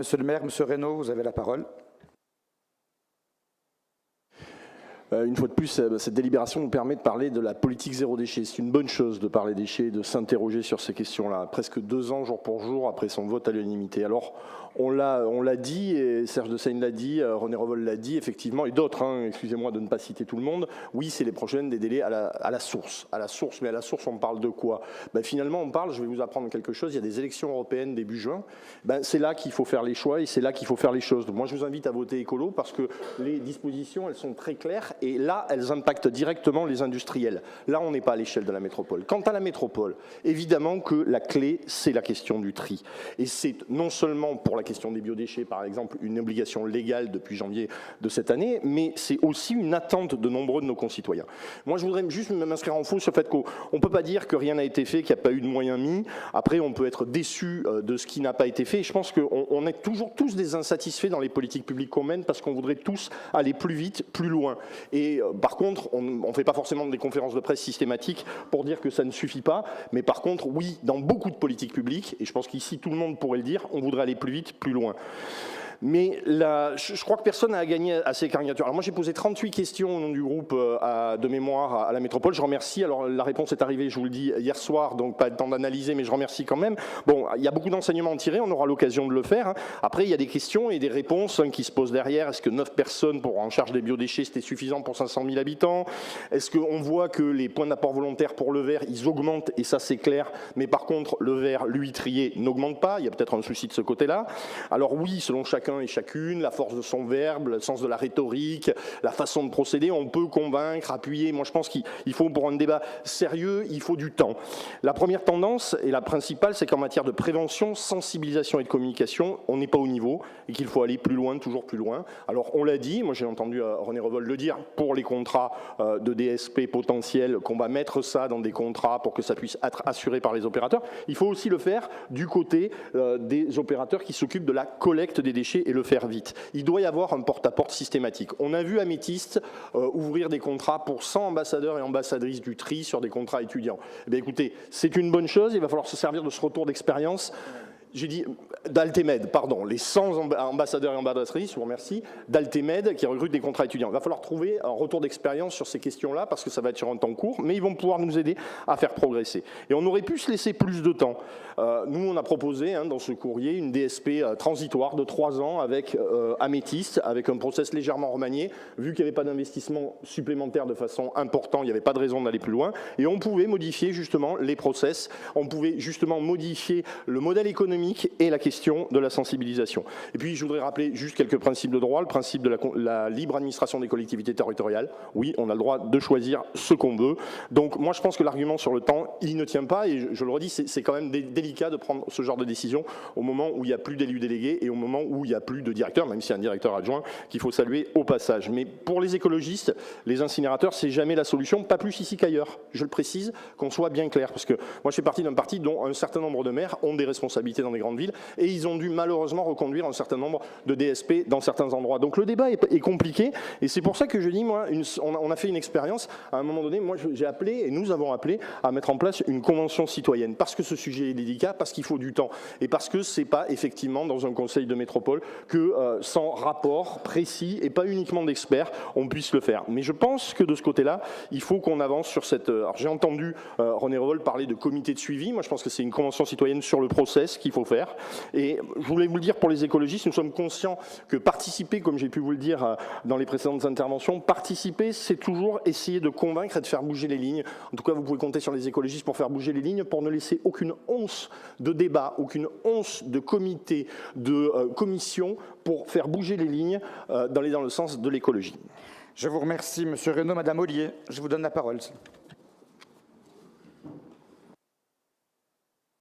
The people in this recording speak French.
Monsieur le maire, Monsieur Reynaud, vous avez la parole. Une fois de plus, cette délibération nous permet de parler de la politique zéro déchet. C'est une bonne chose de parler déchets, de s'interroger sur ces questions-là. Presque 2 ans, jour pour jour, après son vote à l'unanimité. Alors, on l'a dit, et Serge Dessaigne l'a dit, René Revol l'a dit, effectivement, et d'autres, excusez-moi de ne pas citer tout le monde. Oui, c'est les prochaines des délais à la source. À la source, mais à la source, on parle de quoi? Finalement, on parle, je vais vous apprendre quelque chose, il y a des élections européennes début juin. C'est là qu'il faut faire les choix et c'est là qu'il faut faire les choses. Donc, moi, je vous invite à voter écolo parce que les dispositions, elles sont très claires. Et là, elles impactent directement les industriels. Là, on n'est pas à l'échelle de la métropole. Quant à la métropole, évidemment que la clé, c'est la question du tri. Et c'est non seulement pour la question des biodéchets, par exemple, une obligation légale depuis janvier de cette année, mais c'est aussi une attente de nombreux de nos concitoyens. Moi, je voudrais juste m'inscrire en faux sur le fait qu'on ne peut pas dire que rien n'a été fait, qu'il n'y a pas eu de moyens mis. Après, on peut être déçu de ce qui n'a pas été fait. Et je pense qu'on est toujours tous des insatisfaits dans les politiques publiques qu'on mène parce qu'on voudrait tous aller plus vite, plus loin. Et par contre, on ne fait pas forcément des conférences de presse systématiques pour dire que ça ne suffit pas, mais par contre, oui, dans beaucoup de politiques publiques, et je pense qu'ici tout le monde pourrait le dire, on voudrait aller plus vite, plus loin. Mais là, je crois que personne n'a à gagner à ces caricatures. Alors moi, j'ai posé 38 questions au nom du groupe de mémoire à la métropole. Je remercie. Alors la réponse est arrivée, je vous le dis, hier soir, donc pas le temps d'analyser, mais je remercie quand même. Bon, il y a beaucoup d'enseignements à en tirer, on aura l'occasion de le faire. Après, il y a des questions et des réponses qui se posent derrière. Est-ce que 9 personnes pour en charge des biodéchets, c'était suffisant pour 500 000 habitants? Est-ce qu'on voit que les points d'apport volontaire pour le verre, ils augmentent, et ça c'est clair, mais par contre, le verre, lui, trié, n'augmente pas. Il y a peut-être un souci de ce côté-là. Alors oui, selon chacun et chacune, la force de son verbe, le sens de la rhétorique, la façon de procéder, on peut convaincre, appuyer. Moi, je pense qu'il faut, pour un débat sérieux, il faut du temps. La première tendance, et la principale, c'est qu'en matière de prévention, sensibilisation et de communication, on n'est pas au niveau et qu'il faut aller plus loin, toujours plus loin. Alors, on l'a dit, moi j'ai entendu René Revol le dire, pour les contrats de DSP potentiels, qu'on va mettre ça dans des contrats pour que ça puisse être assuré par les opérateurs. Il faut aussi le faire du côté des opérateurs qui s'occupent de la collecte des déchets et le faire vite. Il doit y avoir un porte-à-porte systématique. On a vu Améthyste ouvrir des contrats pour 100 ambassadeurs et ambassadrices du tri sur des contrats étudiants. Eh bien, écoutez, c'est une bonne chose, il va falloir se servir de ce retour d'expérience. J'ai dit d'Altemed, pardon, les 100 ambassadeurs et ambassadrices, je vous remercie, d'Altemed qui recrutent des contrats étudiants. Il va falloir trouver un retour d'expérience sur ces questions-là parce que ça va être sur un temps court, mais ils vont pouvoir nous aider à faire progresser. Et on aurait pu se laisser plus de temps. Nous, on a proposé dans ce courrier une DSP transitoire de 3 ans avec Améthyste, avec un process légèrement remanié. Vu qu'il n'y avait pas d'investissement supplémentaire de façon importante, il n'y avait pas de raison d'aller plus loin. Et on pouvait modifier justement les process, on pouvait justement modifier le modèle économique et la question de la sensibilisation. Et puis, je voudrais rappeler juste quelques principes de droit. Le principe de la libre administration des collectivités territoriales. Oui, on a le droit de choisir ce qu'on veut. Donc, moi, je pense que l'argument sur le temps, il ne tient pas. Et je le redis, c'est quand même délicat de prendre ce genre de décision au moment où il n'y a plus d'élus délégués et au moment où il n'y a plus de directeur, même s'il y a un directeur adjoint qu'il faut saluer au passage. Mais pour les écologistes, les incinérateurs, c'est jamais la solution, pas plus ici qu'ailleurs. Je le précise, qu'on soit bien clair. Parce que moi, je fais partie d'un parti dont un certain nombre de maires ont des responsabilités dans des grandes villes, et ils ont dû malheureusement reconduire un certain nombre de DSP dans certains endroits. Donc le débat est compliqué, et c'est pour ça que je dis, moi, on a fait une expérience, à un moment donné, moi j'ai appelé, et nous avons appelé, à mettre en place une convention citoyenne, parce que ce sujet est délicat, parce qu'il faut du temps, et parce que c'est pas effectivement dans un conseil de métropole que sans rapport précis, et pas uniquement d'experts, on puisse le faire. Mais je pense que de ce côté-là, il faut qu'on avance sur cette... Alors j'ai entendu René Revol parler de comité de suivi, moi je pense que c'est une convention citoyenne sur le process qu'il faut faire. Et je voulais vous le dire pour les écologistes, nous sommes conscients que participer, comme j'ai pu vous le dire dans les précédentes interventions, participer, c'est toujours essayer de convaincre et de faire bouger les lignes. En tout cas, vous pouvez compter sur les écologistes pour faire bouger les lignes, pour ne laisser aucune once de débat, aucune once de comité, de commission, pour faire bouger les lignes dans le sens de l'écologie. Je vous remercie, Monsieur Reynaud. Madame Ollier, je vous donne la parole.